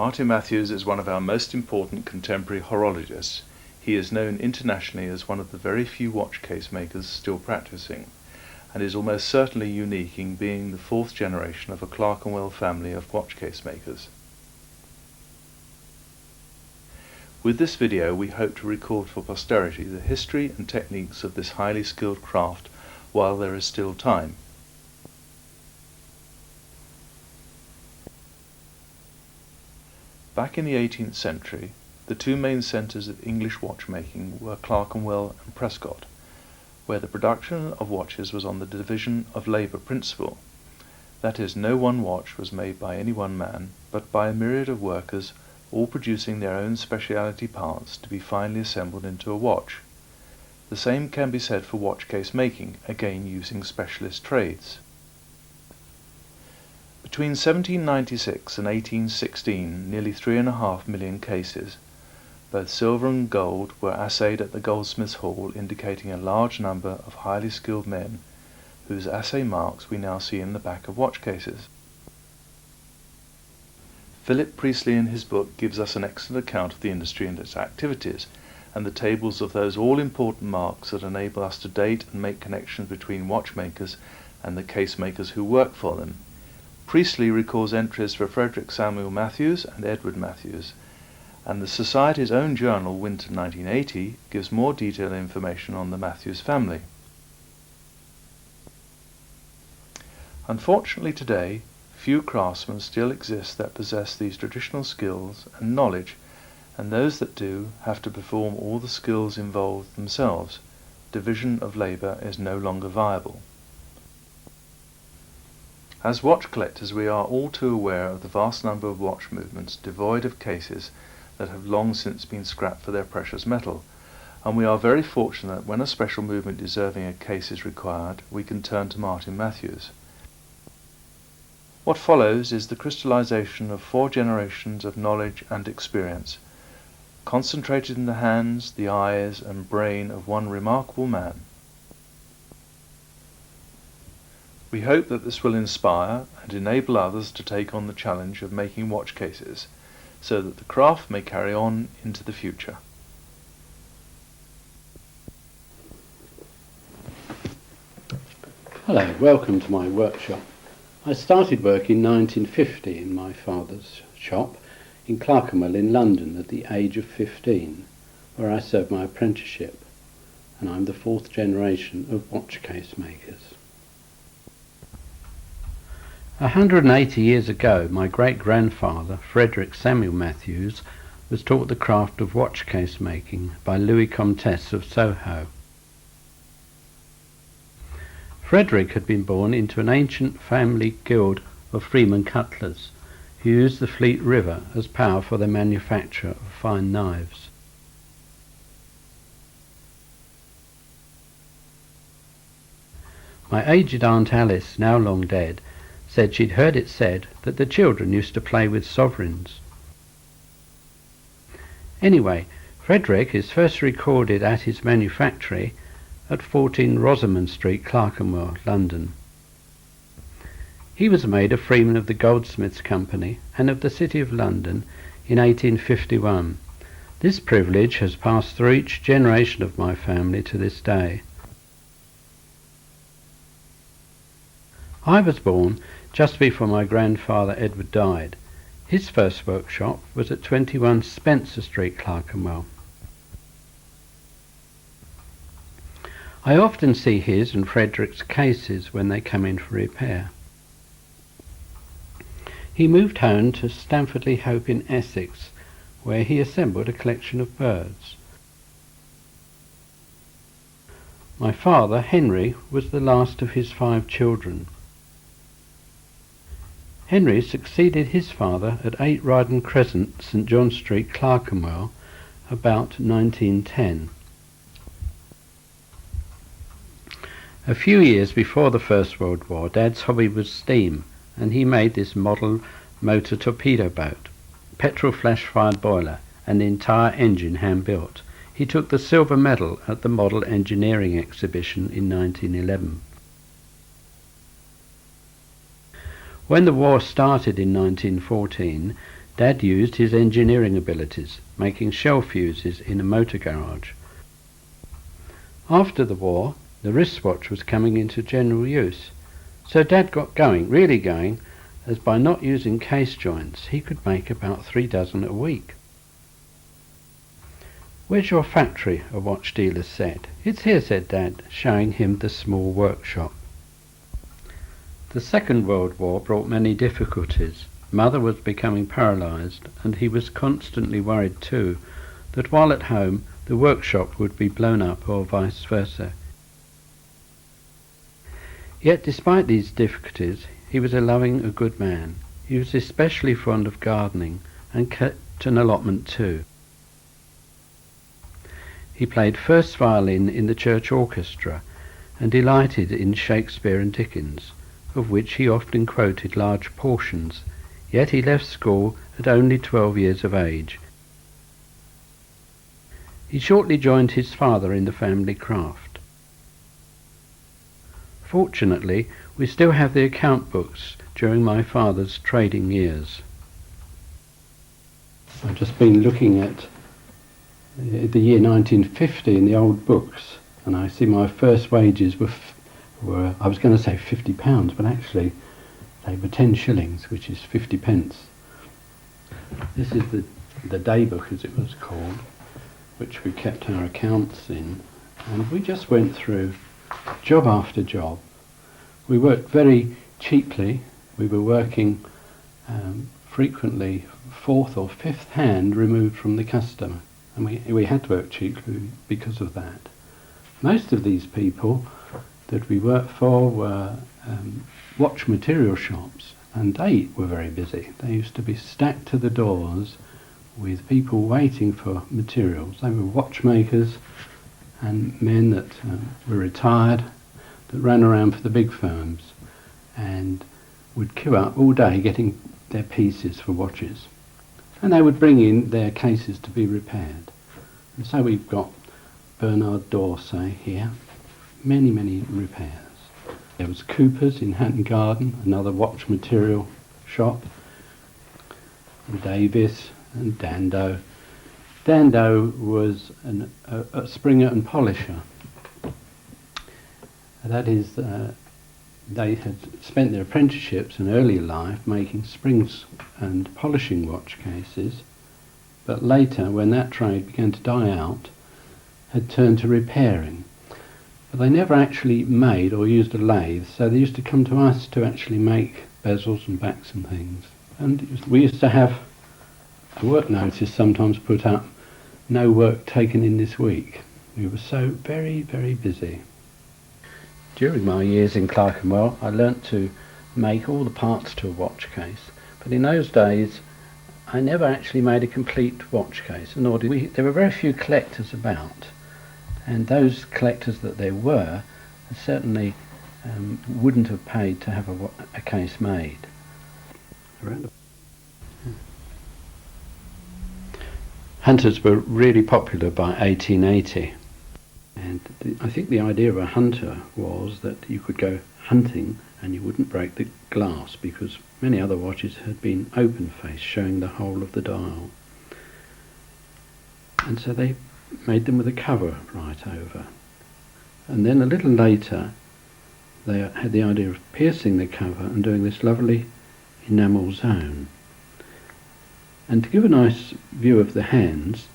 Martin Matthews is one of our most important contemporary horologists. He is known internationally as one of the very few watch case makers still practicing, and is almost certainly unique in being the fourth generation of a Clerkenwell family of watch case makers. With this video we hope to record for posterity the history and techniques of this highly skilled craft while there is still time. Back in the 18th century, the two main centres of English watchmaking were Clerkenwell and Prescot, where the production of watches was on the division of labour principle. That is, no one watch was made by any one man, but by a myriad of workers, all producing their own speciality parts to be finally assembled into a watch. The same can be said for watch case making, again using specialist trades. Between 1796 and 1816, nearly 3.5 million cases, both silver and gold, were assayed at the Goldsmiths' Hall, indicating a large number of highly skilled men, whose assay marks we now see in the back of watch cases. Philip Priestley in his book gives us an excellent account of the industry and its activities, and the tables of those all-important marks that enable us to date and make connections between watchmakers and the case makers who work for them. Priestley records entries for Frederick Samuel Matthews and Edward Matthews, and the Society's own journal, Winter 1980, gives more detailed information on the Matthews family. Unfortunately today, few craftsmen still exist that possess these traditional skills and knowledge, and those that do have to perform all the skills involved themselves. Division of labour is no longer viable. As watch collectors, we are all too aware of the vast number of watch movements devoid of cases that have long since been scrapped for their precious metal, and we are very fortunate that when a special movement deserving a case is required, we can turn to Martin Matthews. What follows is the crystallization of 4 generations of knowledge and experience, concentrated in the hands, the eyes and brain of one remarkable man. We hope that this will inspire and enable others to take on the challenge of making watch cases, so that the craft may carry on into the future. Hello, welcome to my workshop. I started work in 1950 in my father's shop in Clerkenwell in London at the age of 15, where I served my apprenticeship, and I'm the 4th generation of watch case makers. 180 years ago, my great-grandfather, Frederick Samuel Matthews, was taught the craft of watch case making by Louis Comtesse of Soho. Frederick had been born into an ancient family guild of freemen cutlers, who used the Fleet River as power for their manufacture of fine knives. My aged Aunt Alice, now long dead, said she'd heard it said that the children used to play with sovereigns. Anyway, Frederick is first recorded at his manufactory at 14 Rosamond Street, Clerkenwell, London. He was made a freeman of the Goldsmiths Company and of the City of London in 1851. This privilege has passed through each generation of my family to this day. I was born just before my grandfather Edward died. His first workshop was at 21 Spencer Street, Clerkenwell. I often see his and Frederick's cases when they come in for repair. He moved home to Stamford-le-Hope in Essex, where he assembled a collection of birds. My father, Henry, was the last of his 5 children. Henry succeeded his father at 8 Ryden Crescent, St John Street, Clerkenwell, about 1910. A few years before the First World War, Dad's hobby was steam, and he made this model motor torpedo boat, petrol flash-fired boiler, and the entire engine hand-built. He took the silver medal at the Model Engineering Exhibition in 1911. When the war started in 1914, Dad used his engineering abilities, making shell fuses in a motor garage. After the war, the wristwatch was coming into general use, so Dad got going, really going, as by not using case joints he could make about 3 dozen a week. "Where's your factory?" a watch dealer said. "It's here," said Dad, showing him the small workshop. The Second World War brought many difficulties. Mother was becoming paralysed, and he was constantly worried too that while at home the workshop would be blown up or vice versa. Yet despite these difficulties he was a loving, a good man. He was especially fond of gardening and kept an allotment too. He played first violin in the church orchestra and delighted in Shakespeare and Dickens, of which he often quoted large portions, yet he left school at only 12 years of age. He shortly joined his father in the family craft. Fortunately, we still have the account books during my father's trading years. I've just been looking at the year 1950 in the old books, and I see my first wages were I was going to say £50, but actually they were 10 shillings, which is 50 pence. This is the day book, as it was called, which we kept our accounts in, and we just went through job after job. We worked very cheaply. We were working frequently fourth or fifth hand removed from the customer, and we had to work cheaply because of that. Most of these people that we worked for were watch material shops, and they were very busy. They used to be stacked to the doors with people waiting for materials. They were watchmakers and men that were retired, that ran around for the big firms and would queue up all day getting their pieces for watches. And they would bring in their cases to be repaired. And so we've got Bernard Dorsey here, many, many repairs. There was Cooper's in Hatton Garden, another watch material shop, Davis and Dando. Dando was a springer and polisher. That is, they had spent their apprenticeships in earlier life making springs and polishing watch cases, but later, when that trade began to die out, had turned to repairing. But they never actually made or used a lathe, so they used to come to us to actually make bezels and backs and things. And we used to have a work notice sometimes put up, "No work taken in this week." We were so very, very busy. During my years in Clerkenwell, I learnt to make all the parts to a watch case, but in those days I never actually made a complete watch case, nor did we. There were very few collectors about, and those collectors that there were certainly wouldn't have paid to have a case made. Hunters were really popular by 1880, and I think the idea of a hunter was that you could go hunting and you wouldn't break the glass, because many other watches had been open face, showing the whole of the dial. And so they made them with a cover right over. And then a little later they had the idea of piercing the cover and doing this lovely enamel zone. And to give a nice view of the hands,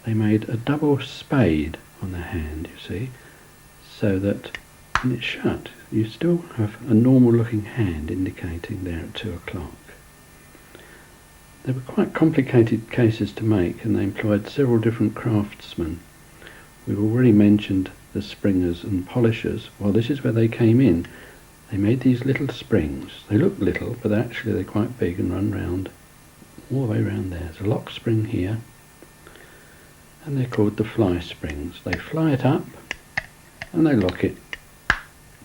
they made a double spade on the hand, you see, so that when it's shut, you still have a normal looking hand indicating there at 2 o'clock. They were quite complicated cases to make, and they employed several different craftsmen. We've already mentioned the springers and polishers. Well, this is where they came in. They made these little springs. They look little, but actually they're quite big and run round all the way around there. There's a lock spring here, and they're called the fly springs. They fly it up and they lock it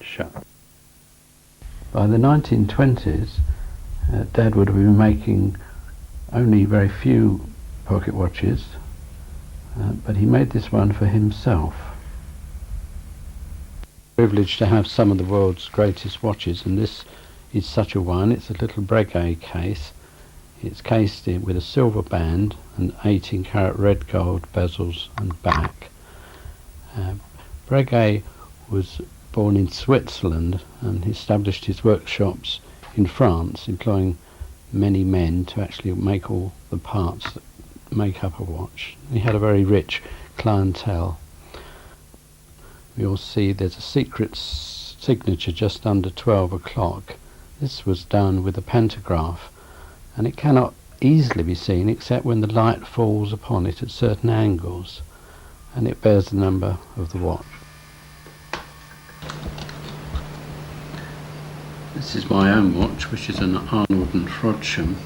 shut. By the 1920s, Dad would have been making only very few pocket watches, but he made this one for himself. Privileged to have some of the world's greatest watches, and this is such a one. It's a little Breguet case. It's cased in with a silver band and 18-carat red gold bezels and back. Breguet was born in Switzerland and established his workshops in France, employing many men to actually make all the parts that make up a watch. He had a very rich clientele. You'll see there's a secret signature just under 12 o'clock. This was done with a pantograph, and it cannot easily be seen except when the light falls upon it at certain angles, and it bears the number of the watch. This is my own watch, which is an Arnold and Frodsham.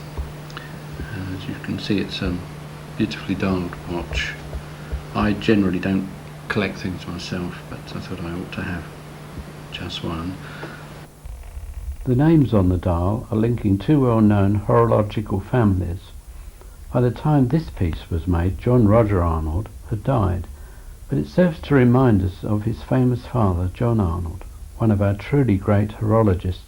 As you can see, it's a beautifully dialed watch. I generally don't collect things myself, but I thought I ought to have just one. The names on the dial are linking two well-known horological families. By the time this piece was made, John Roger Arnold had died, but it serves to remind us of his famous father, John Arnold, one of our truly great horologists.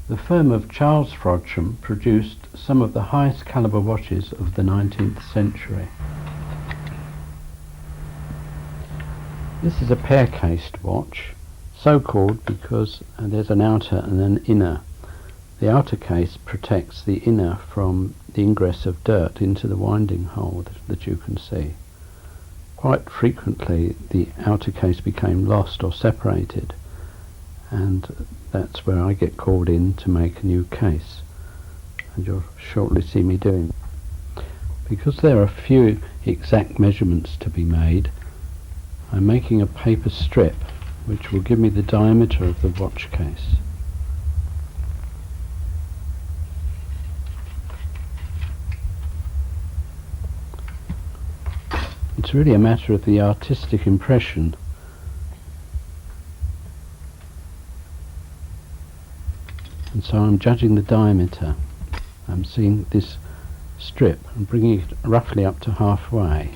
The firm of Charles Frodsham produced some of the highest caliber watches of the 19th century. This is a pear-cased watch, so called because there's an outer and an inner. The outer case protects the inner from the ingress of dirt into the winding hole that you can see. Quite frequently the outer case became lost or separated, and that's where I get called in to make a new case, and you'll shortly see me doing. Because there are few exact measurements to be made, I'm making a paper strip which will give me the diameter of the watch case. It's really a matter of the artistic impression. And so I'm judging the diameter. I'm seeing this strip and bringing it roughly up to halfway.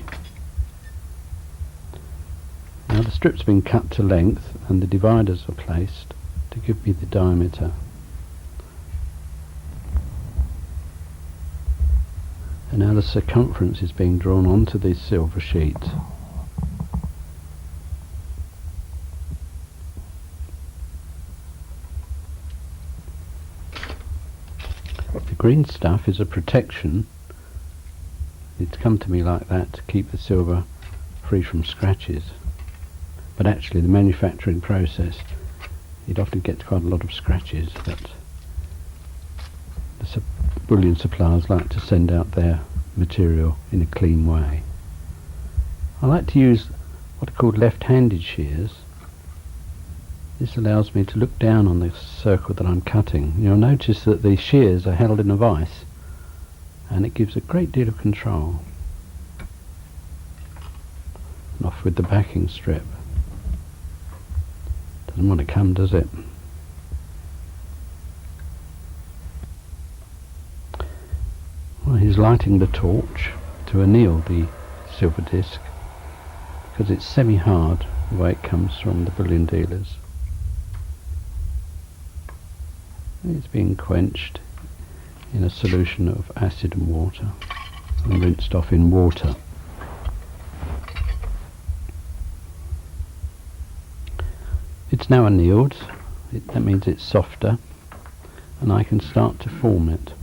Now the strip's been cut to length and the dividers are placed to give me the diameter. And now the circumference is being drawn onto this silver sheet. The green stuff is a protection. It's come to me like that to keep the silver free from scratches. But actually the manufacturing process, it often gets quite a lot of scratches, but the bullion suppliers like to send out their material in a clean way. I like to use what are called left-handed shears. This allows me to look down on the circle that I'm cutting. You'll notice that the shears are held in a vise, and it gives a great deal of control. And off with the backing strip. Doesn't want to come, does it? Well, he's lighting the torch to anneal the silver disc because it's semi-hard the way it comes from the bullion dealers. It's being quenched in a solution of acid and water and rinsed off in water. It's now annealed. That means it's softer, and I can start to form it.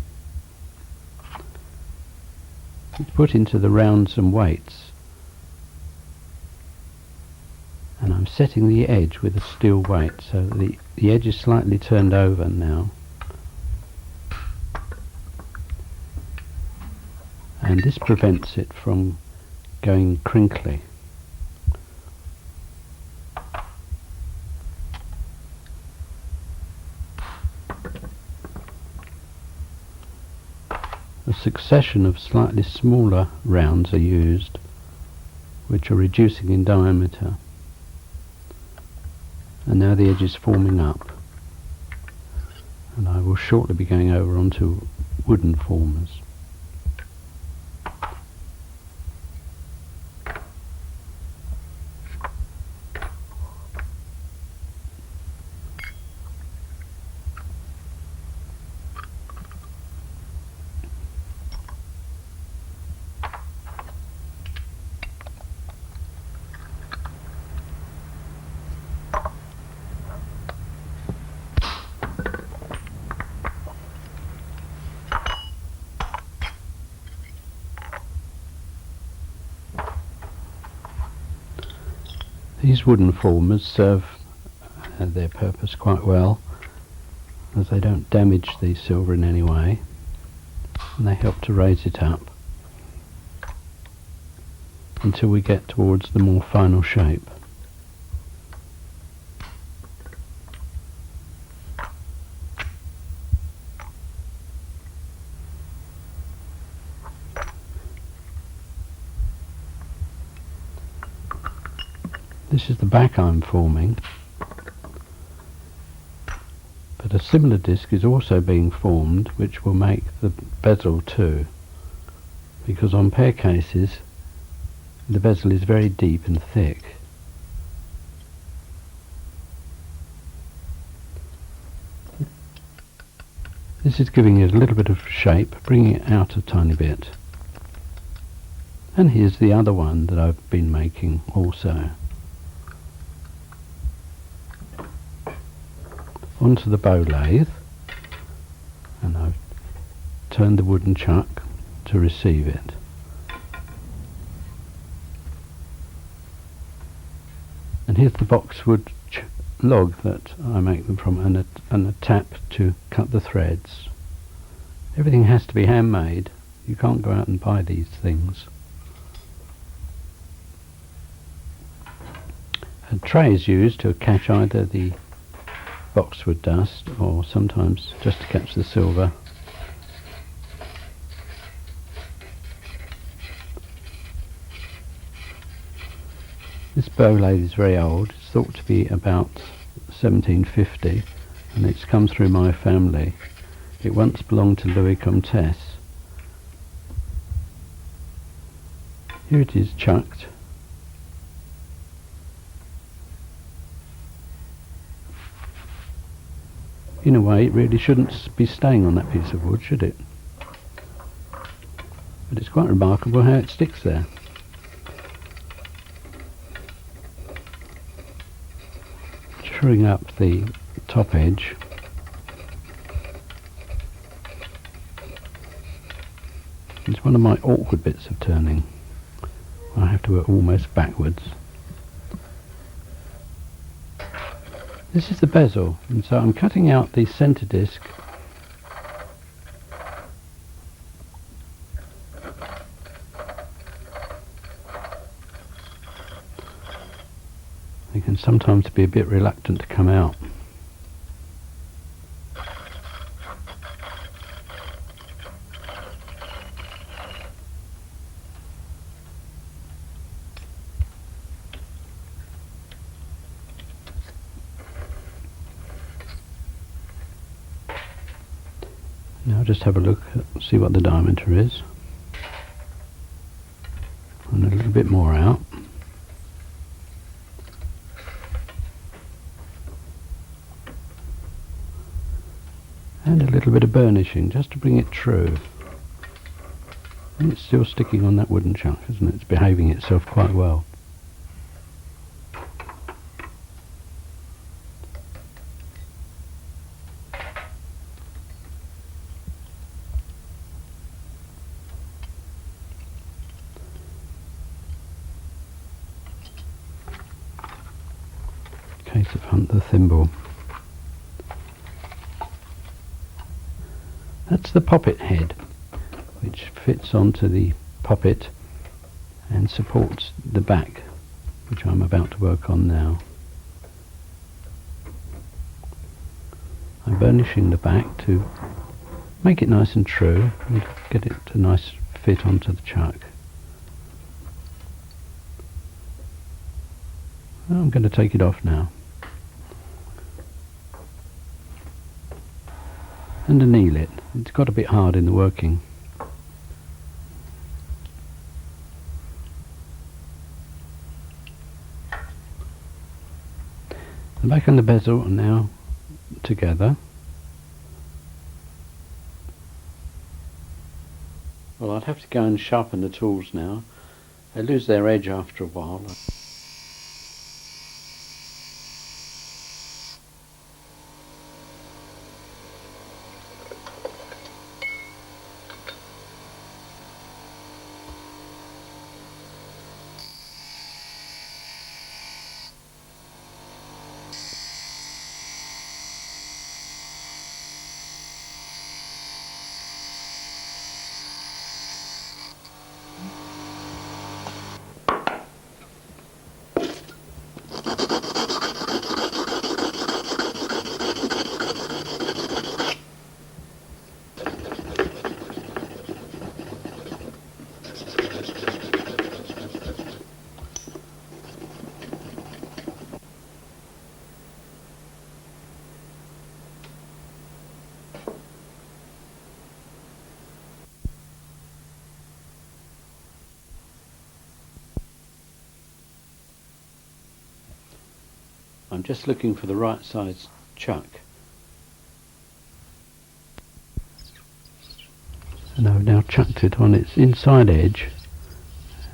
It's put into the rounds and weights, and I'm setting the edge with a steel weight so that the edge is slightly turned over now, and this prevents it from going crinkly. A succession of slightly smaller rounds are used, which are reducing in diameter, and now the edge is forming up, and I will shortly be going over onto wooden formers. These wooden formers serve their purpose quite well, as they don't damage the silver in any way, and they help to raise it up until we get towards the more final shape. This is the back I'm forming, but a similar disc is also being formed which will make the bezel too, because on pear cases the bezel is very deep and thick. This is giving it a little bit of shape, bringing it out a tiny bit. And here's the other one that I've been making also. Onto the bow lathe, and I've turned the wooden chuck to receive it. And here's the boxwood log that I make them from, and a tap to cut the threads. Everything has to be handmade. You can't go out and buy these things. A tray is used to catch either the boxwood dust or sometimes just to catch the silver. This bow lathe is very old. It's thought to be about 1750, and it's come through my family. It once belonged to Louis Comtesse. Here it is chucked. In a way, it really shouldn't be staying on that piece of wood, should it? But it's quite remarkable how it sticks there. Truing up the top edge. It's one of my awkward bits of turning. I have to work almost backwards. This is the bezel, and so I'm cutting out the centre disc They can sometimes be a bit reluctant to come out. Now just have a look, see what the diameter is, and a little bit more out. And a little bit of burnishing just to bring it true. And it's still sticking on that wooden chunk, isn't it? It's behaving itself quite well. Case of Hunt the thimble. That's the poppet head, which fits onto the poppet and supports the back, which I'm about to work on now. I'm burnishing the back to make it nice and true and get it a nice fit onto the chuck. Well, I'm going to take it off now. And anneal it. It's got a bit hard in the working. The back and the bezel are now together. Well, I'd have to go and sharpen the tools now. They lose their edge after a while. I'm just looking for the right size chuck. And I've now chucked it on its inside edge,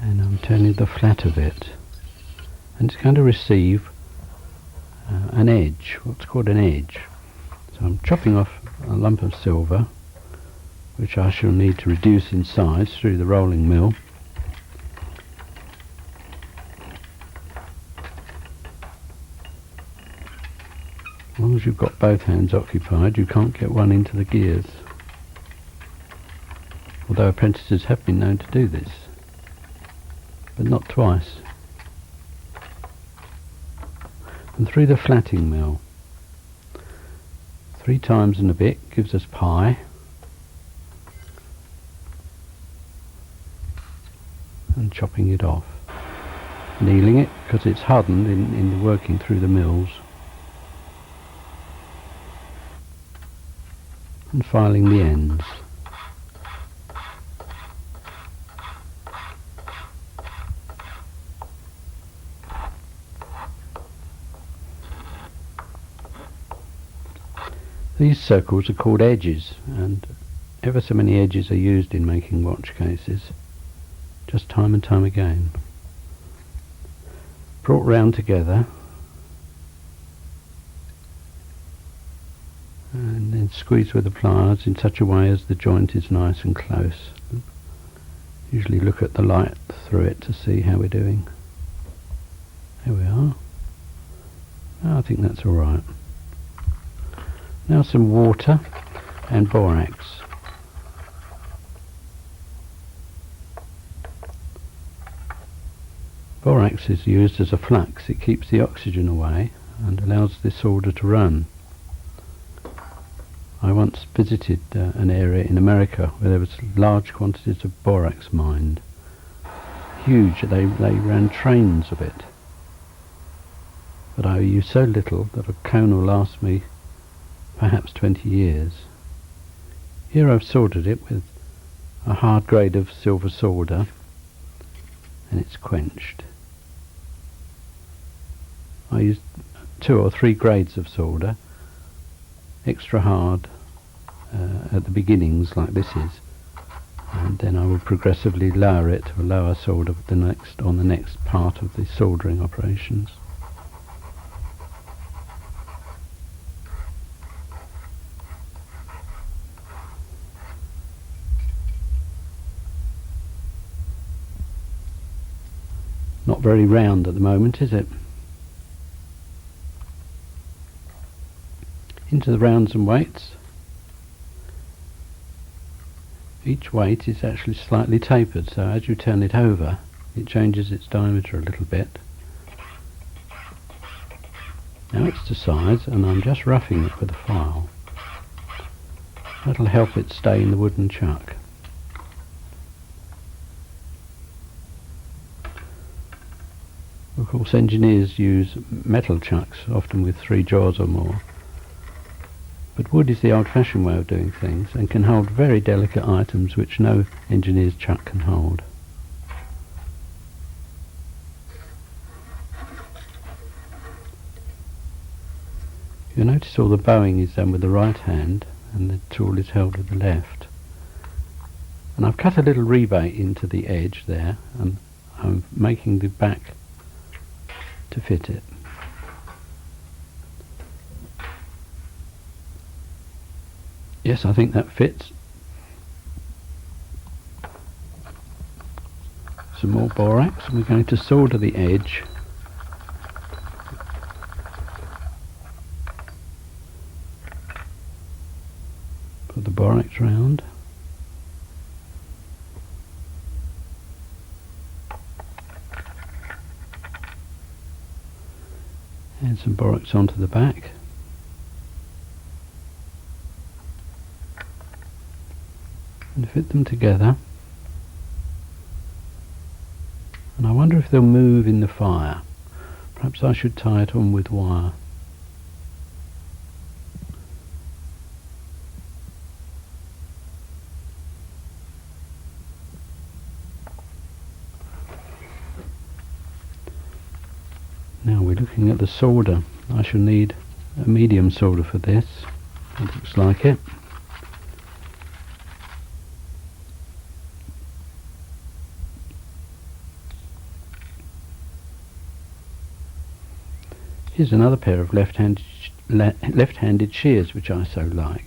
and I'm turning the flat of it, and it's going to receive an edge, what's called an edge. So I'm chopping off a lump of silver, which I shall need to reduce in size through the rolling mill. As long as you've got both hands occupied, you can't get one into the gears. Although apprentices have been known to do this, but not twice. And through the flatting mill. 3 times and a bit gives us pi. And chopping it off. Kneeling it because it's hardened in the working through the mills. And filing the ends. These circles are called edges, and ever so many edges are used in making watch cases, just time and time again. Brought round together, and then squeezed with the pliers in such a way as the joint is nice and close. Usually look at the light through it to see how we're doing. There we are. Oh, I think that's alright. Now some water and borax. Borax is used as a flux. It keeps the oxygen away and allows this solder to run. I once visited an area in America where there was large quantities of borax mined. Huge. They ran trains of it. But I use so little that a cone will last me perhaps 20 years. Here I've soldered it with a hard grade of silver solder, and it's quenched. I used 2 or 3 grades of solder, extra hard at the beginnings like this is, and then I will progressively lower it to a lower solder on the next part of the soldering operations. Not very round at the moment, is it? Into the rounds and weights. Each weight is actually slightly tapered, so as you turn it over, it changes its diameter a little bit. Now it's to size, and I'm just roughing it with a file. That'll help it stay in the wooden chuck. Of course, engineers use metal chucks, often with 3 jaws or more. But wood is the old-fashioned way of doing things, and can hold very delicate items which no engineer's chuck can hold. You'll notice all the bowing is done with the right hand, and the tool is held with the left. And I've cut a little rebate into the edge there, and I'm making the back to fit it. Yes, I think that fits. Some more borax, and we're going to solder the edge. Put the borax round. And some borax onto the back. And fit them together. And I wonder if they'll move in the fire. Perhaps I should tie it on with wire. Now we're looking at the solder. I shall need a medium solder for this. It looks like it. Here's another pair of left-handed shears which I so like.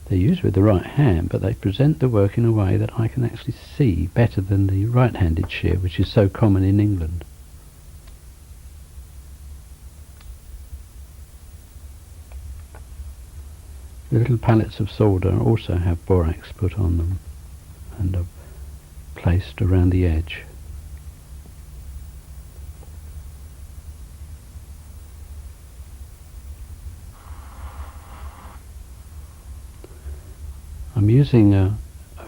They're used with the right hand, but they present the work in a way that I can actually see better than the right-handed shear, which is so common in England. The little pallets of solder also have borax put on them and are placed around the edge. I'm using a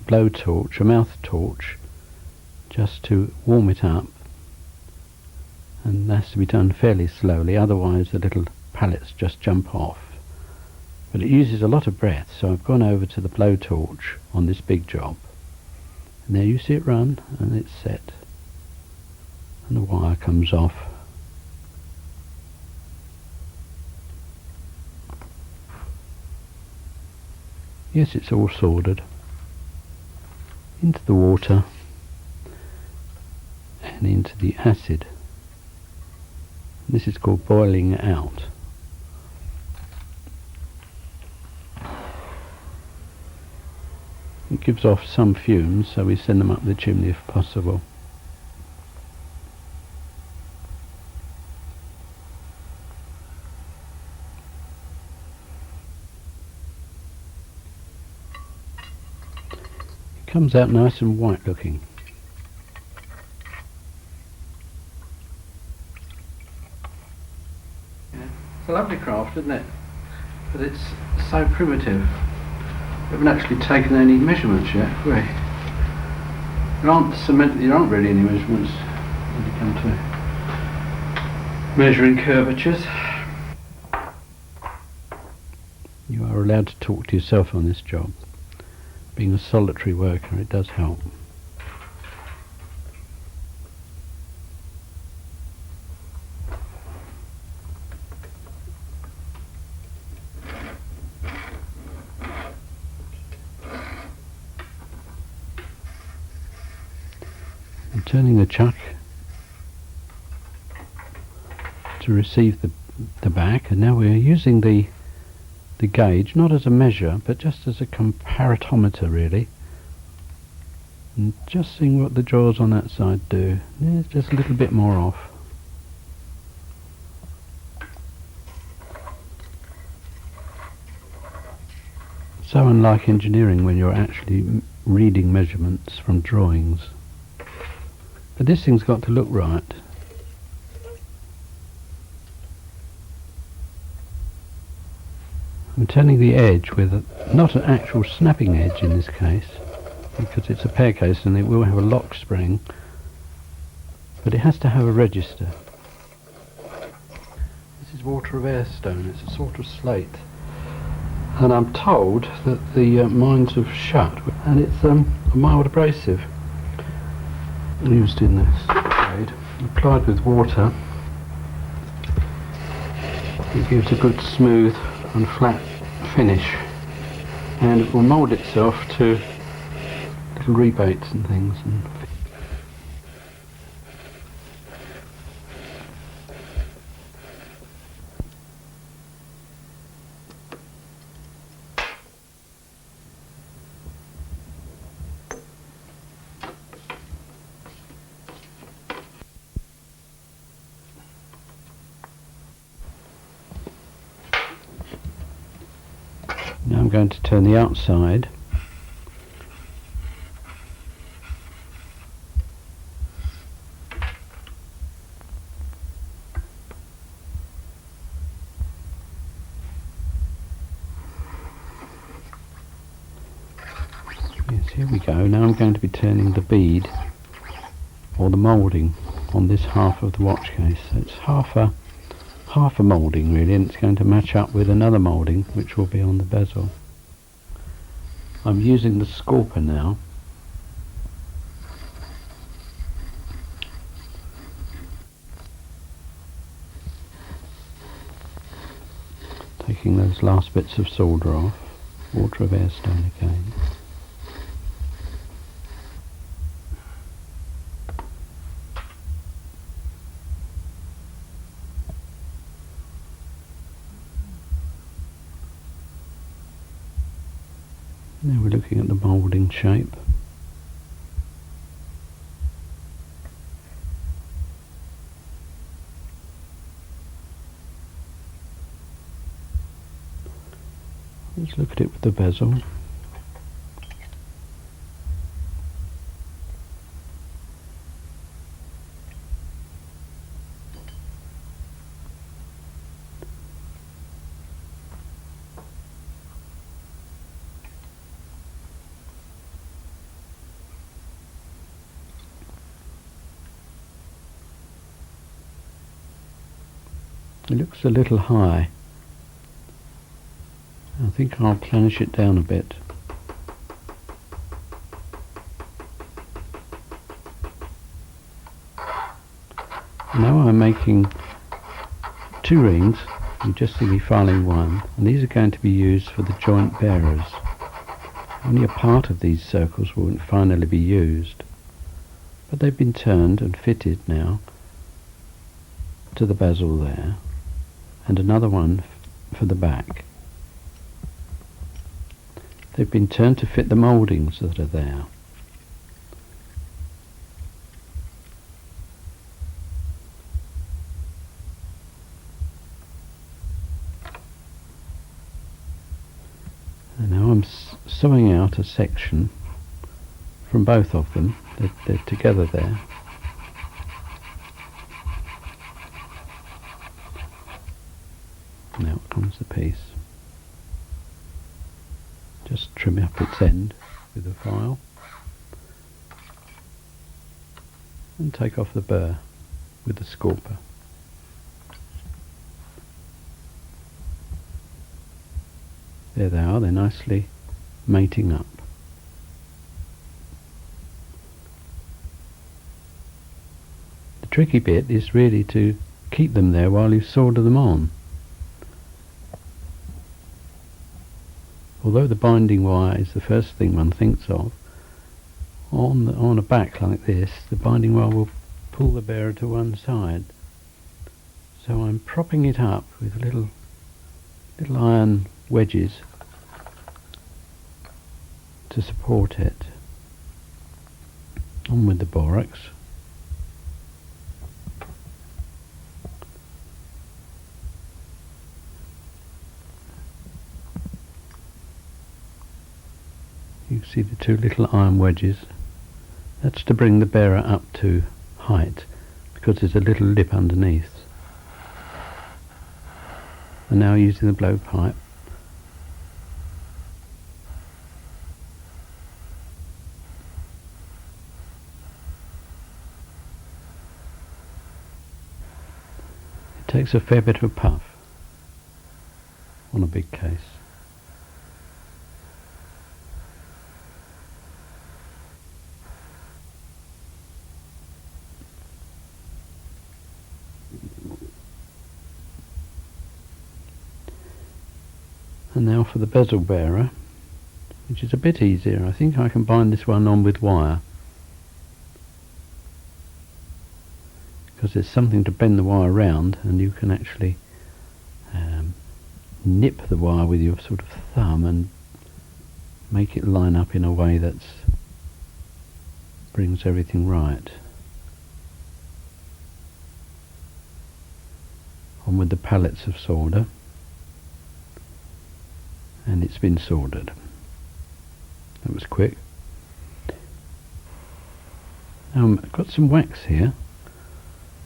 blowtorch, a mouth torch, just to warm it up, and that's to be done fairly slowly, otherwise the little pallets just jump off. But it uses a lot of breath, so I've gone over to the blowtorch on this big job, and there you see it run, and it's set, and the wire comes off. Yes, it's all soldered into the water and into the acid. This is called boiling out. It gives off some fumes, so we send them up the chimney if possible. Comes out nice and white looking. Yeah, it's a lovely craft, isn't it? But it's so primitive. We haven't actually taken any measurements yet, have we? There aren't really any measurements when you come to measuring curvatures. You are allowed to talk to yourself on this job. Being a solitary worker, it does help. I'm turning the chuck to receive the back, and now we're using the gauge, not as a measure, but just as a comparatometer really, and just seeing what the jaws on that side do. Yeah, it's just a little bit more off. So unlike engineering, when you're actually reading measurements from drawings. But this thing's got to look right. I'm turning the edge with not an actual snapping edge in this case, because it's a pear case and it will have a lock spring, but it has to have a register. This is water of air stone, it's a sort of slate, and I'm told that the mines have shut, and it's a mild abrasive used in this grade. Applied with water, it gives a good smooth and flat finish, and it will mould itself to little rebates and things. Now I'm going to turn the outside. Yes, here we go. Now I'm going to be turning the bead, or the moulding, on this half of the watch case. So it's half a moulding really, and it's going to match up with another moulding which will be on the bezel. I'm using the Scorper now. taking those last bits of solder off. Water of airstone again. Now we're looking at the moulding shape. Let's look at it with the bezel. It looks a little high. I think I'll planish it down a bit. Now I'm making 2 rings. You just see me filing one, and these are going to be used for the joint bearers. Only a part of these circles will finally be used, but they've been turned and fitted now to the bezel there, and another one for the back. They've been turned to fit the mouldings that are there. And now I'm sewing out a section from both of them. They're together there. Now comes the piece. Just trim up its end with a file and take off the burr with the scorper. There they are, they're nicely mating up. The tricky bit is really to keep them there while you solder them on. Although the binding wire is the first thing one thinks of, on a back like this, the binding wire will pull the bearer to one side. So I'm propping it up with little iron wedges to support it. On with the borax. You see the 2 little iron wedges. That's to bring the bearer up to height, because there's a little lip underneath. And now using the blowpipe, it takes a fair bit of a puff on a big case. And now for the bezel bearer, which is a bit easier. I think I can bind this one on with wire, because there's something to bend the wire round, and you can actually nip the wire with your sort of thumb and make it line up in a way that brings everything right. On with the pallets of solder. And it's been soldered. That was quick. I've got some wax here.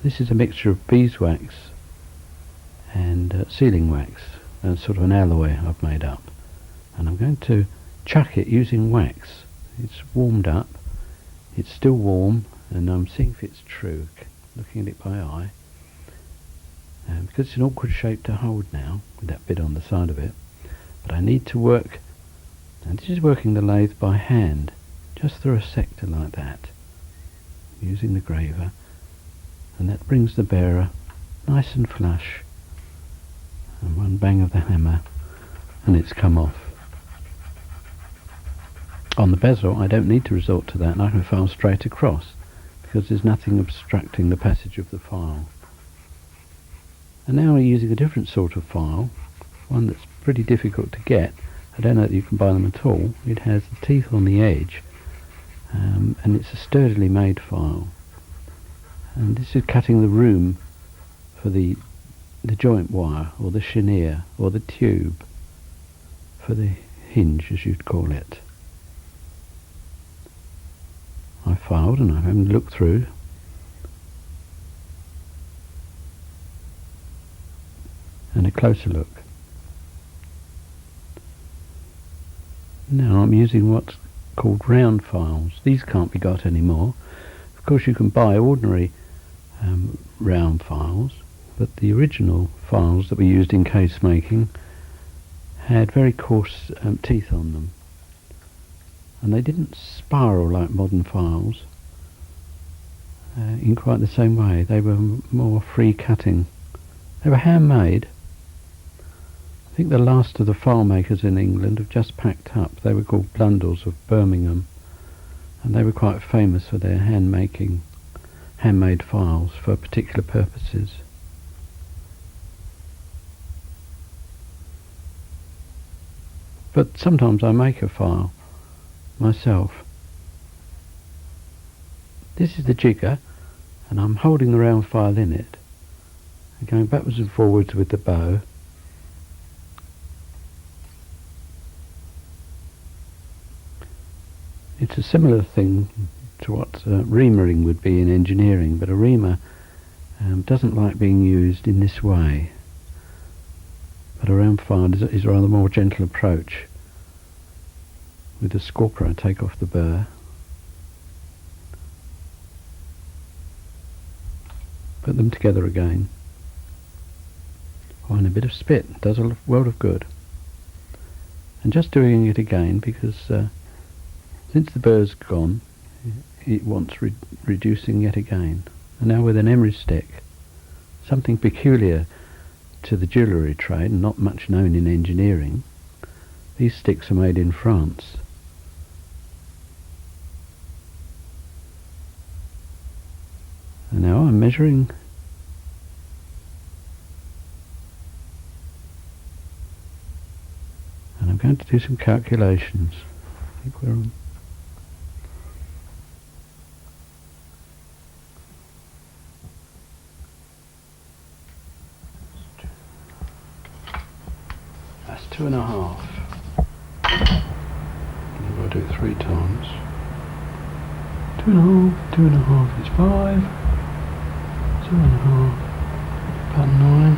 This is a mixture of beeswax and sealing wax, and sort of an alloy I've made up. And I'm going to chuck it using wax. It's warmed up. It's still warm, and I'm seeing if it's true, looking at it by eye. Because it's an awkward shape to hold now, with that bit on the side of it. But I need to work, and this is working the lathe by hand, just through a sector like that, using the graver, and that brings the bearer nice and flush And one bang of the hammer and it's come off. On the bezel I don't need to resort to that, and I can file straight across because there's nothing obstructing the passage of the file. And now we're using a different sort of file, one that's pretty difficult to get. I don't know that you can buy them at all. It has the teeth on the edge, and it's a sturdily made file. And this is cutting the room for the joint wire, or the chenier, or the tube, for the hinge as you'd call it. I filed and I haven't looked through. And a closer look. Now I'm using what's called round files. These can't be got anymore. Of course you can buy ordinary round files, but the original files that we used in case making had very coarse teeth on them, and they didn't spiral like modern files in quite the same way. They were more free cutting. They were handmade. I think the last of the file makers in England have just packed up. They were called Blundell's of Birmingham, and they were quite famous for their handmade files for particular purposes. But sometimes I make a file myself. This is the jigger, and I'm holding the round file in it and going backwards and forwards with the bow. It's a similar thing to what reamering would be in engineering, but a reamer doesn't like being used in this way. But a round file is a rather more gentle approach. With the scorper I take off the burr, put them together again. Oh, and a bit of spit does a world of good. And just doing it again because since the burr's gone, it wants reducing yet again. And now with an emery stick, something peculiar to the jewellery trade and not much known in engineering. These sticks are made in France. And now I'm measuring and I'm going to do some calculations. I think we're on. That's 2.5. I've got to do it 3 times. 2.5 is 5. 2.5, about 9.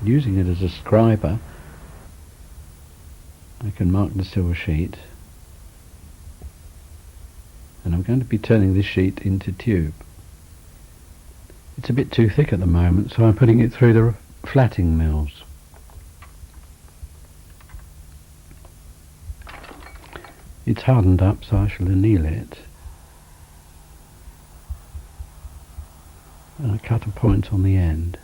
Using it as a scriber, I can mark the silver sheet, and I'm going to be turning this sheet into tube. It's a bit too thick at the moment, so I'm putting it through the flatting mills. It's hardened up, so I shall anneal it. And I cut a point on the end.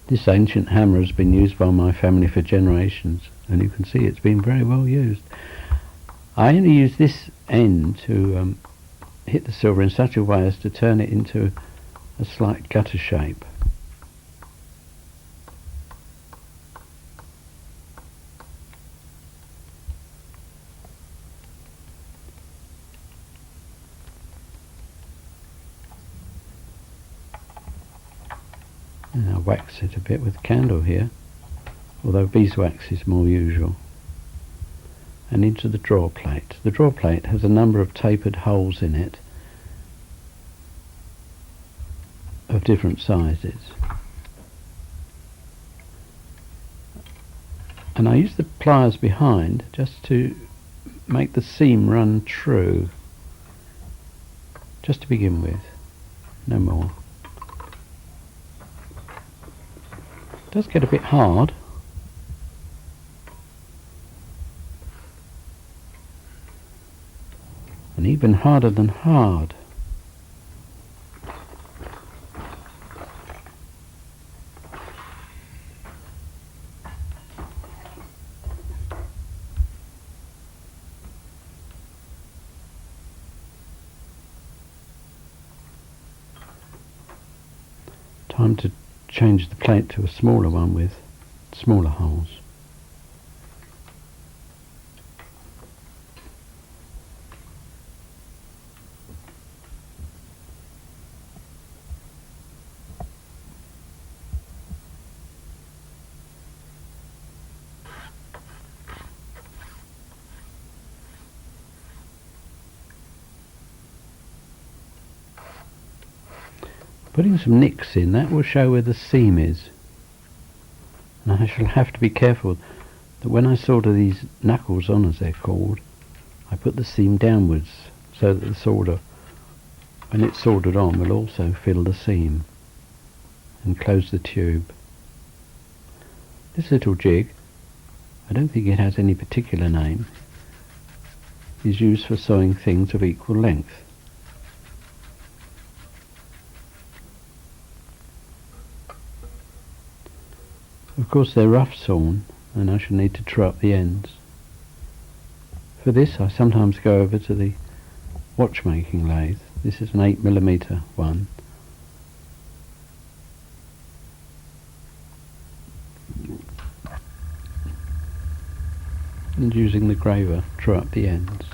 This ancient hammer has been used by my family for generations, and you can see it's been very well used. I only use this end to hit the silver in such a way as to turn it into a slight gutter shape. And I'll wax it a bit with candle here, although beeswax is more usual. And into the draw plate. The draw plate has a number of tapered holes in it of different sizes. And I use the pliers behind just to make the seam run true, just to begin with, no more. does get a bit hard. And even harder than hard. Time to change the plate to a smaller one with smaller holes. Putting some nicks in, that will show where the seam is. And I shall have to be careful that when I solder these knuckles on, as they're called, I put the seam downwards so that the solder, when it's soldered on, will also fill the seam and close the tube. This little jig, I don't think it has any particular name, is used for sewing things of equal length. Of course they're rough sawn, and I shall need to true up the ends. For this I sometimes go over to the watchmaking lathe. This is an 8mm one. And using the graver, true up the ends.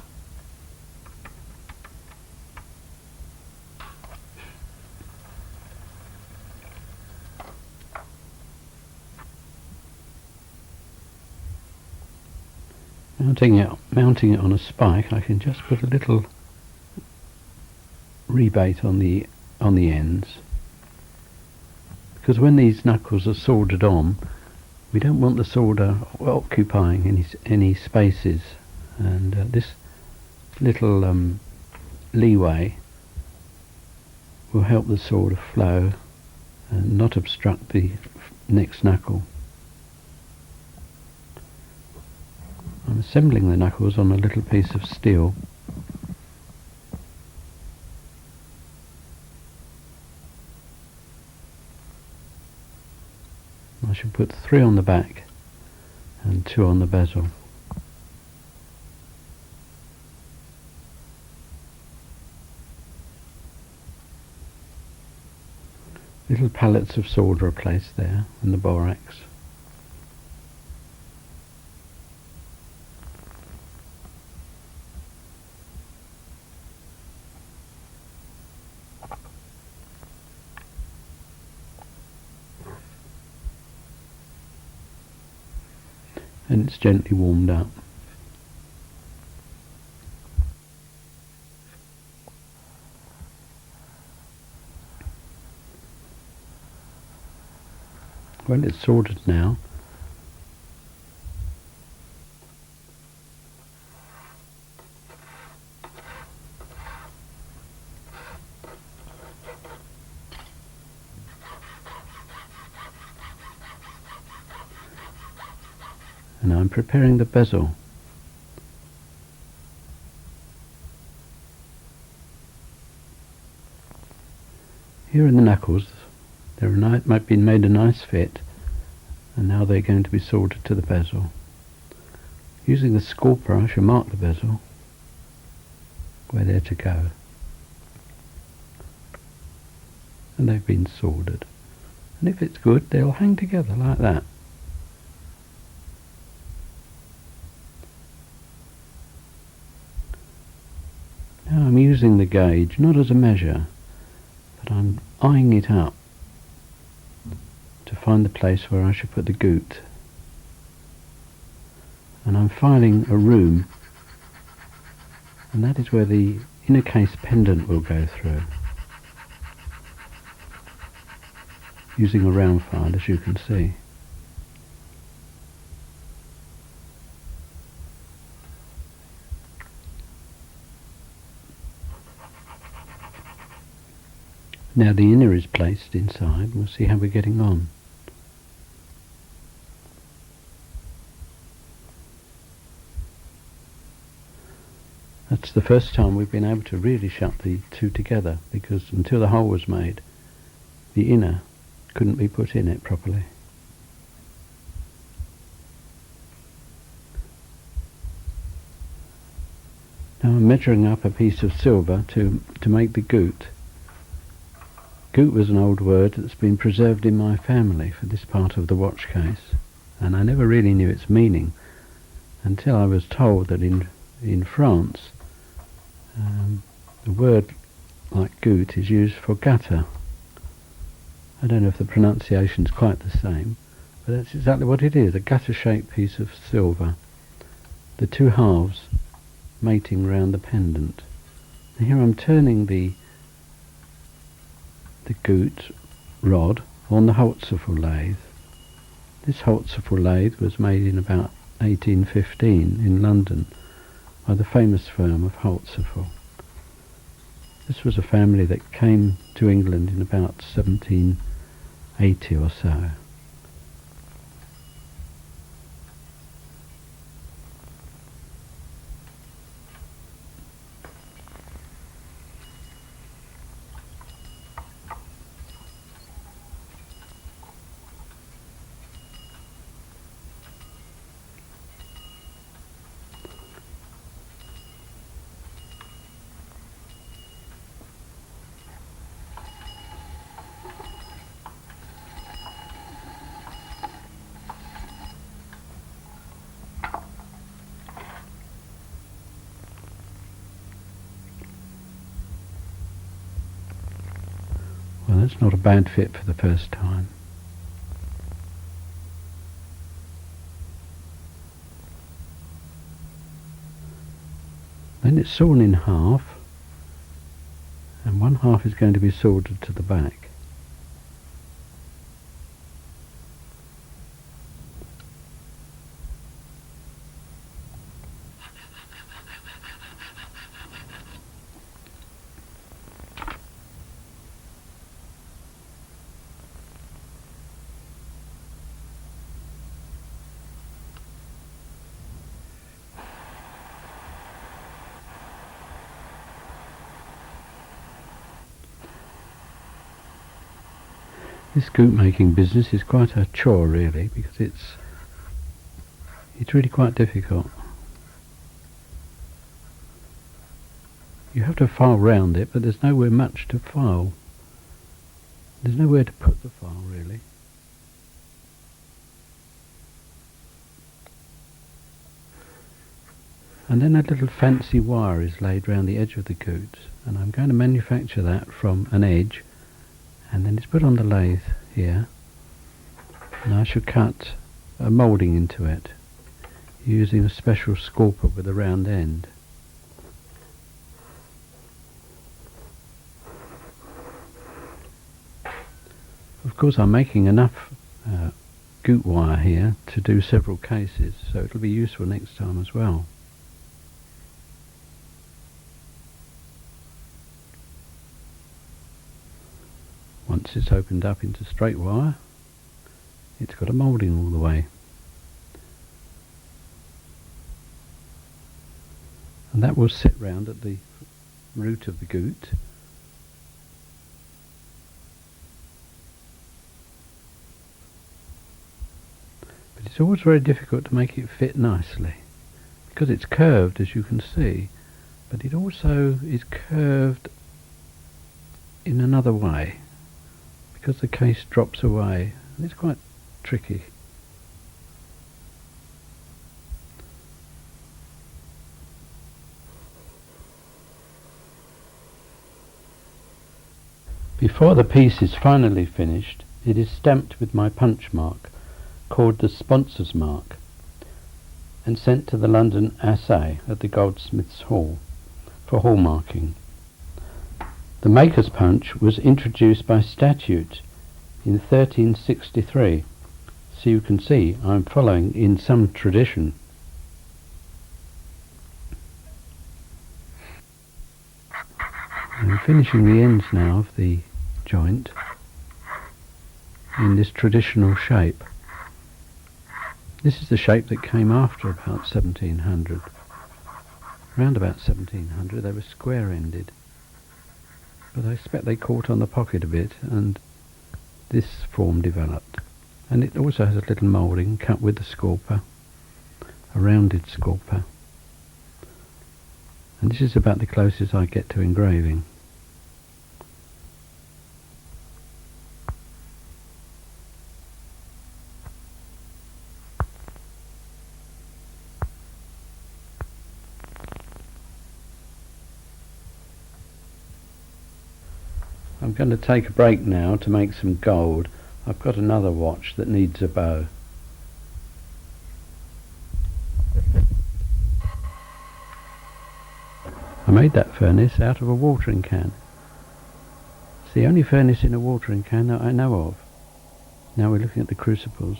Mounting it on a spike, I can just put a little rebate on the ends, because when these knuckles are soldered on, we don't want the solder occupying any spaces, and this little leeway will help the solder flow and not obstruct the next knuckle. I'm assembling the knuckles on a little piece of steel. I should put 3 on the back and 2 on the bezel. Little pallets of solder are placed there and the borax. And it's gently warmed up. Well, it's soldered now. And I'm preparing the bezel. Here in the knuckles, might be made a nice fit, and now they're going to be soldered to the bezel. Using the scorper, I shall mark the bezel where they're to go, and they've been soldered. And if it's good, they'll hang together like that. Now I'm using the gauge not as a measure, but I'm eyeing it up to find the place where I should put the goot. And I'm filing a room, and that is where the inner case pendant will go through, using a round file, as you can see. Now the inner is placed inside. We'll see how we're getting on. That's the first time we've been able to really shut the two together, because until the hole was made, the inner couldn't be put in it properly. Now I'm measuring up a piece of silver to make the goot. Goot was an old word that's been preserved in my family for this part of the watch case, and I never really knew its meaning until I was told that in France the word like goot is used for gutter. I don't know if the pronunciation's quite the same, but that's exactly what it is, a gutter-shaped piece of silver. The two halves mating round the pendant. And here I'm turning the goot rod on the Holzapfel lathe. This Holzapfel lathe was made in about 1815 in London by the famous firm of Holzapfel. This was a family that came to England in about 1780 or so. Well, that's not a bad fit for the first time. Then it's sawn in half, and one half is going to be soldered to the back. This goot making business is quite a chore really, because it's really quite difficult. You have to file round it, but there's nowhere much to file. There's nowhere to put the file really. And then a little fancy wire is laid round the edge of the goot, and I'm going to manufacture that from an edge, and then it's put on the lathe here, and I shall cut a moulding into it using a special scorper with a round end. Of course I'm making enough goot wire here to do several cases, so it'll be useful next time as well. Once it's opened up into straight wire, it's got a moulding all the way. And that will sit round at the root of the goot. But it's always very difficult to make it fit nicely, because it's curved, as you can see, but it also is curved in another way, because the case drops away, and it's quite tricky. Before the piece is finally finished, it is stamped with my punch mark, called the sponsor's mark, and sent to the London Assay at the Goldsmiths' Hall for hallmarking. The maker's punch was introduced by statute in 1363, so you can see I'm following in some tradition. I'm finishing the ends now of the joint in this traditional shape. This is the shape that came after about 1700. Around about 1700 they were square-ended, but I expect they caught on the pocket a bit and this form developed. And it also has a little moulding cut with the scorper, a rounded scorper. And this is about the closest I get to engraving. I'm going to take a break now to make some gold. I've got another watch that needs a bow. I made that furnace out of a watering can. It's the only furnace in a watering can that I know of. Now we're looking at the crucibles.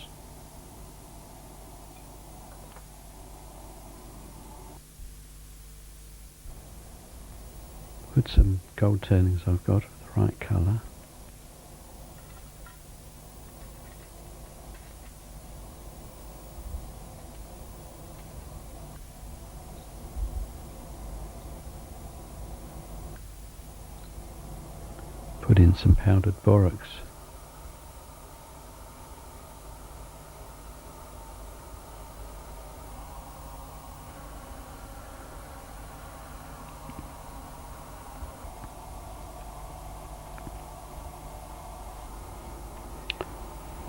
Put some gold turnings I've got of the right colour. Put in some powdered borax.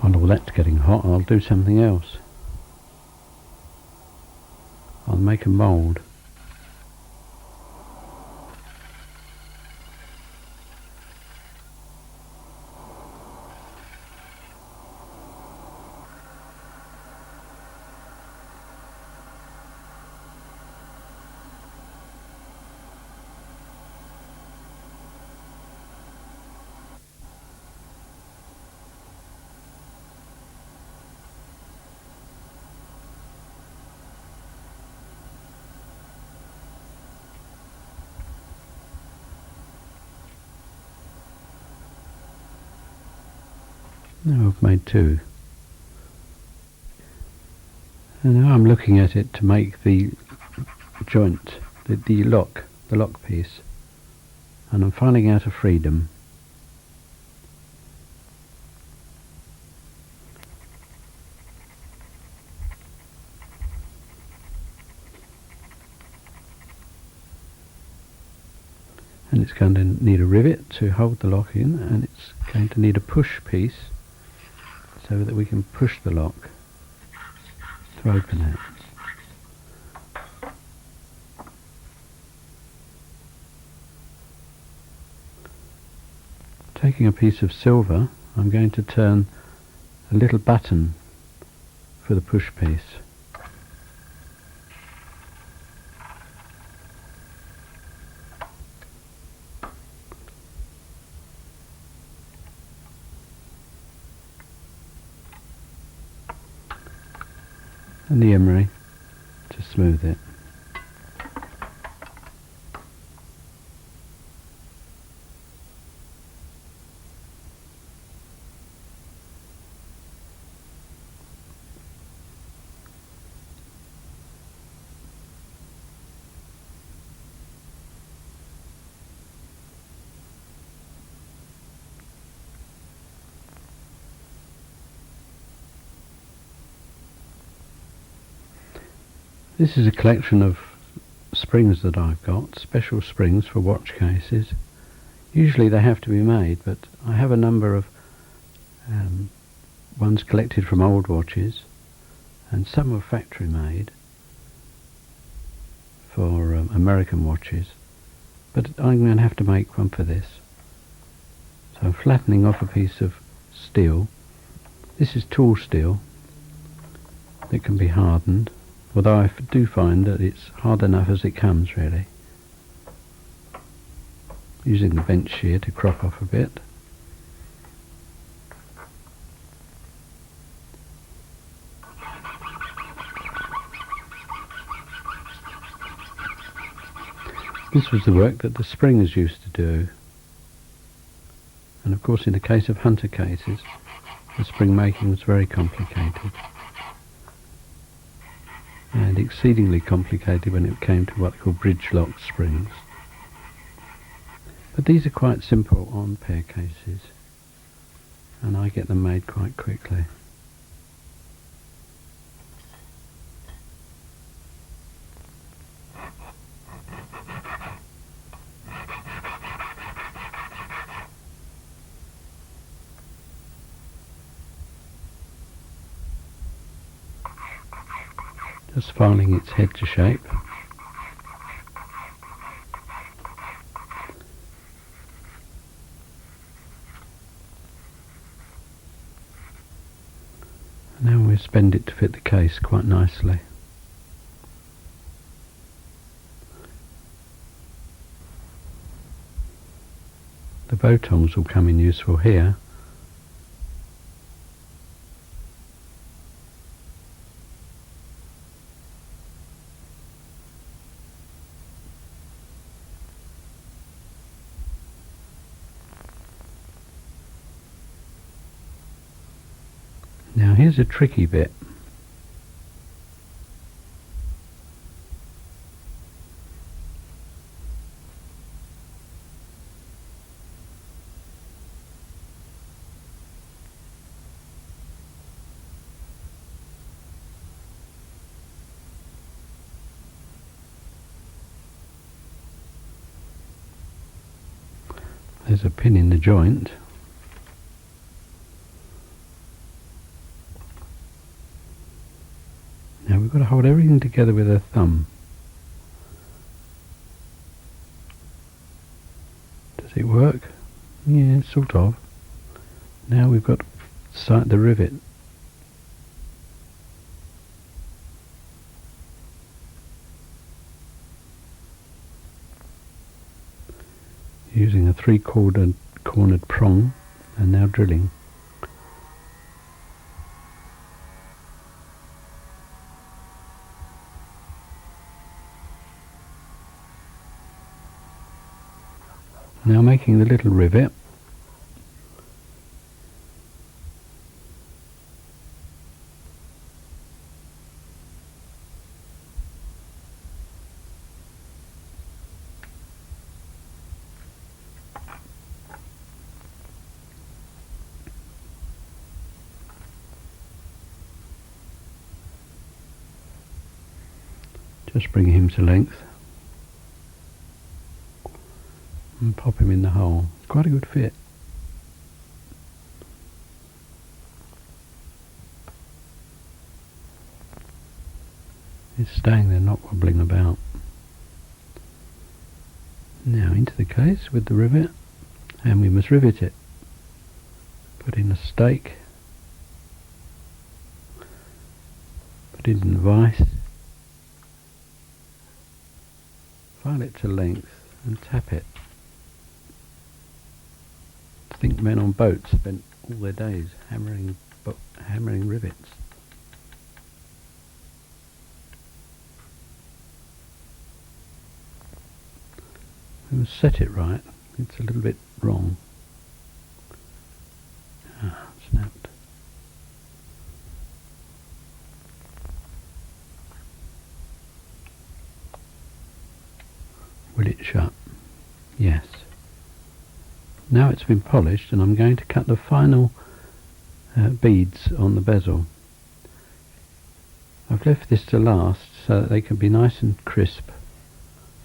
While all that's getting hot, I'll do something else. I'll make a mould. Now I've made two. And now I'm looking at it to make the joint, the lock piece. And I'm finding out a freedom. And it's going to need a rivet to hold the lock in, and it's going to need a push piece so that we can push the lock to open it. Taking a piece of silver, I'm going to turn a little button for the push piece. And the emery to smooth it. This is a collection of springs that I've got, special springs for watch cases. Usually they have to be made, but I have a number of ones collected from old watches, and some are factory made for American watches, but I'm going to have to make one for this. So I'm flattening off a piece of steel. This is tool steel that can be hardened, although I do find that it's hard enough as it comes, really. Using the bench shear to crop off a bit. This was the work that the springers used to do. And of course in the case of hunter cases, the spring making was very complicated. and exceedingly complicated when it came to what they call bridge lock springs. But these are quite simple on pair cases, and I get them made quite quickly. Just filing its head to shape. Now we spend it to fit the case quite nicely. The bow tongs will come in useful here. Now here's a tricky bit. There's a pin in the joint. Now we've got to hold everything together with a thumb. Does it work? Yeah, sort of. Now we've got to sight the rivet. Using a 3/4 cornered prong, and now drilling. Now making the little rivet. Just bring him to length and pop him in the hole. Quite a good fit. It's staying there, not wobbling about. Now into the case with the rivet, and we must rivet it. Put in a stake, put it in the vise, file it to length and tap it. I think men on boats spent all their days hammering rivets. We must set it right. It's a little bit wrong. Snapped. Will it shut? Yes. Now it's been polished, and I'm going to cut the final beads on the bezel. I've left this to last so that they can be nice and crisp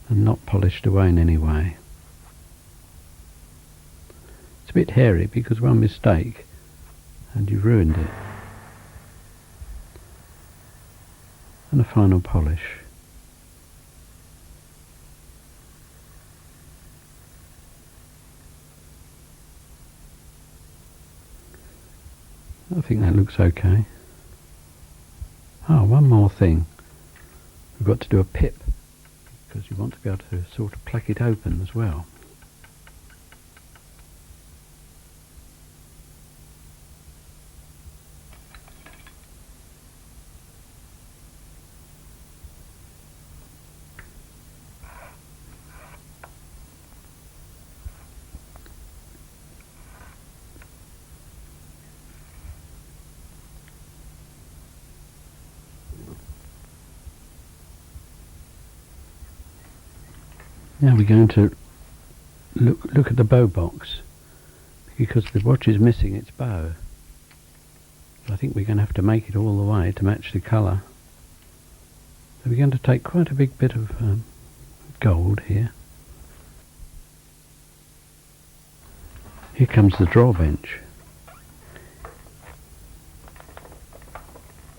and not polished away in any way. It's a bit hairy because one mistake and you've ruined it. And a final polish. I think that looks okay. One more thing. We've got to do a pip, because you want to be able to sort of plack it open as well. Now we're going to look at the bow box, because the watch is missing its bow. I think we're going to have to make it all the way to match the colour. So we're going to take quite a big bit of gold here. Here comes the draw bench.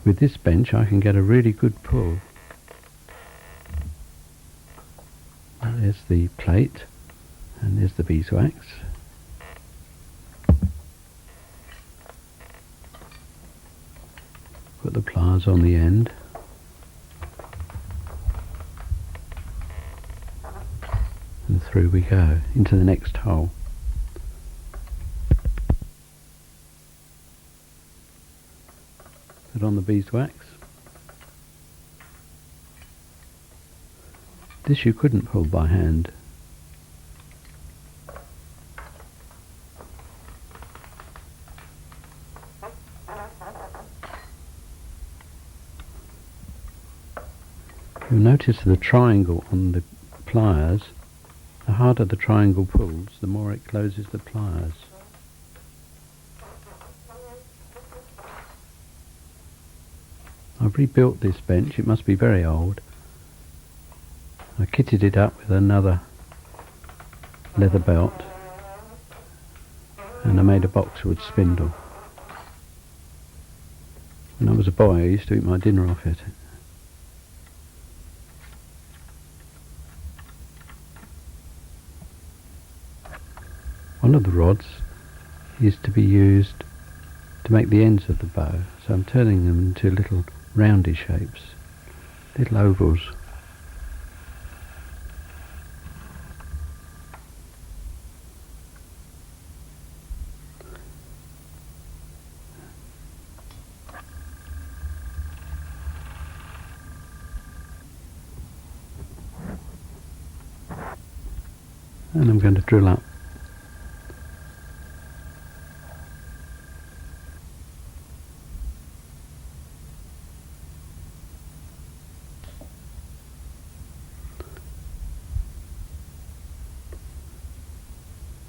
With this bench I can get a really good pull. There's the plate and there's the beeswax. Put the pliers on the end. And through we go into the next hole. Put on the beeswax. This you couldn't pull by hand. You'll notice the triangle on the pliers. The harder the triangle pulls, the more it closes the pliers. I've rebuilt this bench, it must be very old. I kitted it up with another leather belt and I made a boxwood spindle. When I was a boy I used to eat my dinner off it. One of the rods is to be used to make the ends of the bow, so I'm turning them into little roundy shapes, little ovals. And I'm going to drill up.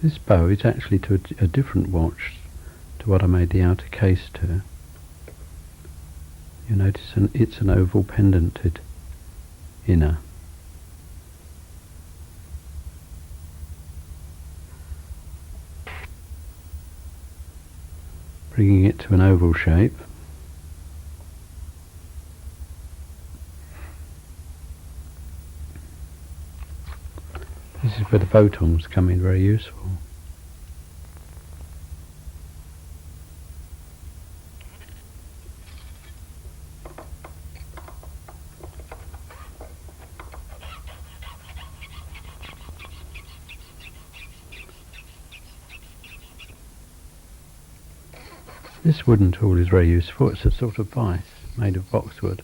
This bow is actually to a different watch to what I made the outer case to. You notice it's an oval pendented inner. Bringing it to an oval shape. This is where the bow tongs come in very useful. This wooden tool is very useful. It's a sort of vice made of boxwood.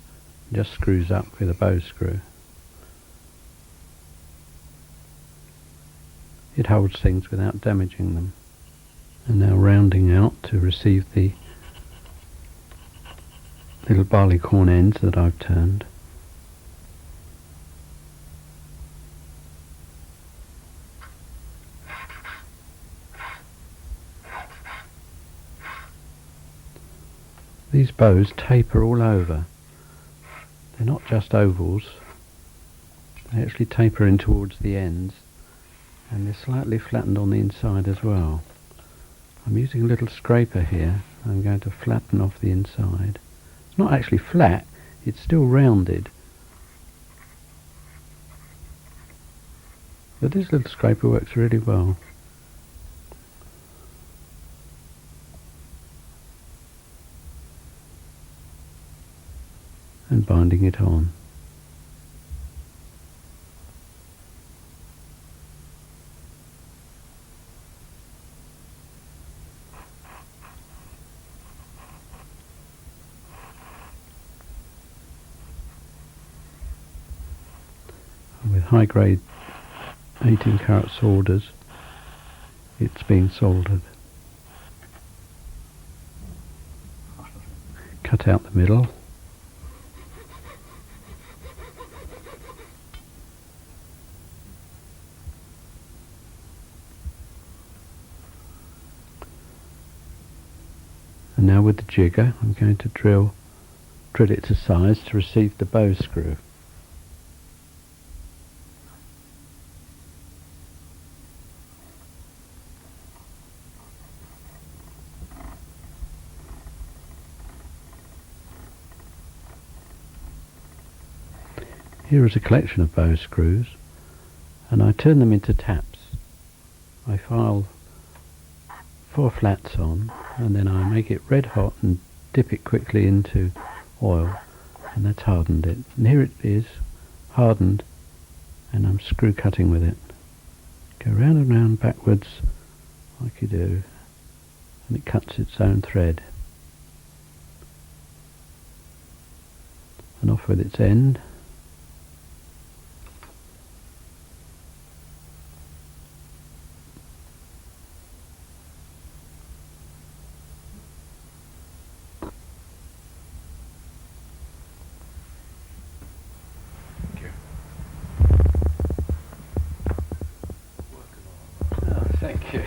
It just screws up with a bow screw. It holds things without damaging them. And now rounding out to receive the little barleycorn ends that I've turned. These bows taper all over. They're not just ovals, they actually taper in towards the ends, and they're slightly flattened on the inside as well. I'm using a little scraper here. I'm going to flatten off the inside. It's not actually flat, it's still rounded. But this little scraper works really well. And binding it on. And with high grade 18 karat solders, it's being soldered. Cut out the middle. And now with the jigger I'm going to drill it to size to receive the bow screw. Here is a collection of bow screws, and I turn them into taps. I file 4 flats on, and then I make it red hot and dip it quickly into oil, and that's hardened it. And here it is, hardened, and I'm screw cutting with it. Go round and round backwards like you do, and it cuts its own thread. And off with its end. Thank you.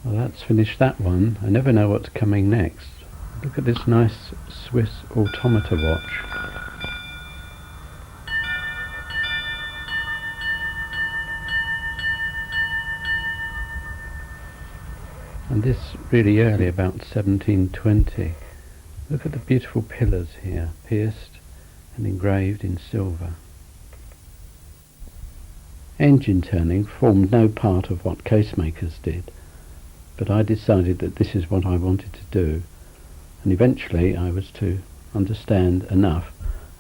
Well, that's finished that one. I never know what's coming next. Look at this nice Swiss automata watch. And this really early, about 1720. Look at the beautiful pillars here, pierced and engraved in silver. Engine turning formed no part of what casemakers did, but I decided that this is what I wanted to do, and eventually I was to understand enough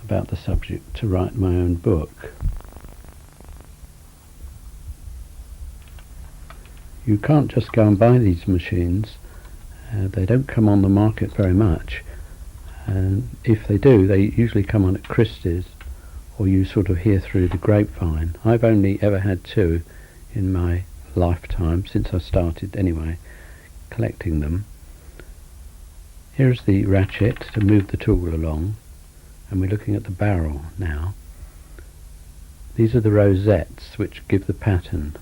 about the subject to write my own book. You can't just go and buy these machines. They don't come on the market very much, and if they do, they usually come on at Christie's, or you sort of hear through the grapevine. I've only ever had 2 in my lifetime, since I started anyway, collecting them. Here's the ratchet to move the tool along, and we're looking at the barrel now. These are the rosettes which give the pattern.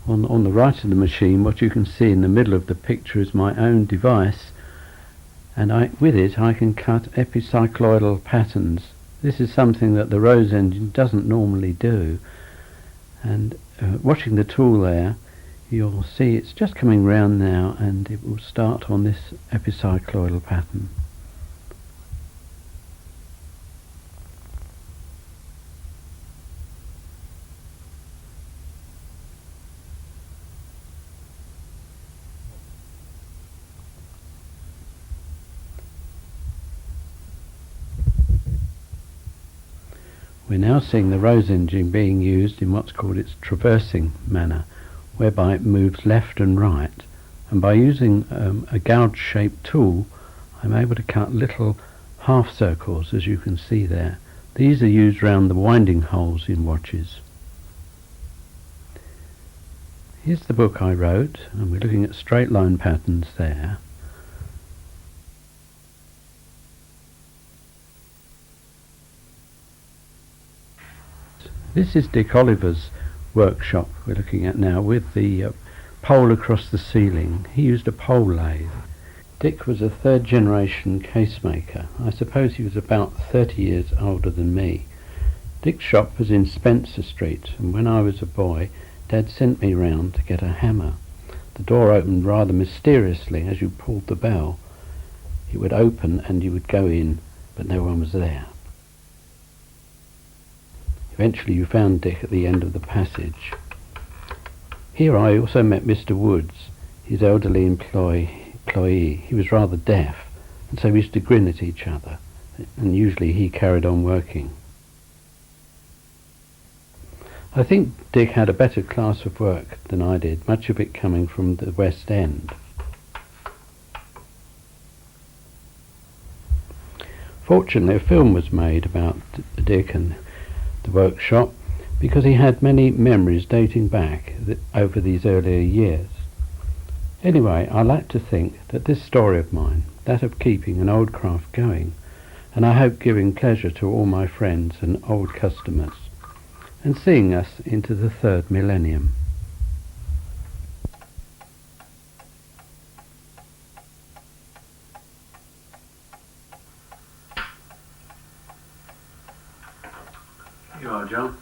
On the right of the machine, what you can see in the middle of the picture is my own device, and with it I can cut epicycloidal patterns. This is something that the Rose engine doesn't normally do, and watching the tool there, you'll see it's just coming round now, and it will start on this epicycloidal pattern. We're now seeing the Rose engine being used in what's called its traversing manner, whereby it moves left and right, and by using a gouge-shaped tool I'm able to cut little half circles, as you can see there. These are used round the winding holes in watches. Here's the book I wrote, and we're looking at straight line patterns there. This is Dick Oliver's workshop we're looking at now, with the pole across the ceiling. He used a pole lathe. Dick was a 3rd generation casemaker. I suppose he was about 30 years older than me. Dick's shop was in Spencer Street, and when I was a boy, Dad sent me round to get a hammer. The door opened rather mysteriously as you pulled the bell. It would open and you would go in, but no one was there. Eventually you found Dick at the end of the passage. Here I also met Mr. Woods, his elderly employee. He was rather deaf, and so we used to grin at each other, and usually he carried on working. I think Dick had a better class of work than I did, much of it coming from the West End. Fortunately, a film was made about Dick and the workshop, because he had many memories dating back over these earlier years. Anyway, I like to think that this story of mine, that of keeping an old craft going, and I hope giving pleasure to all my friends and old customers, and seeing us into the third millennium. You are, John.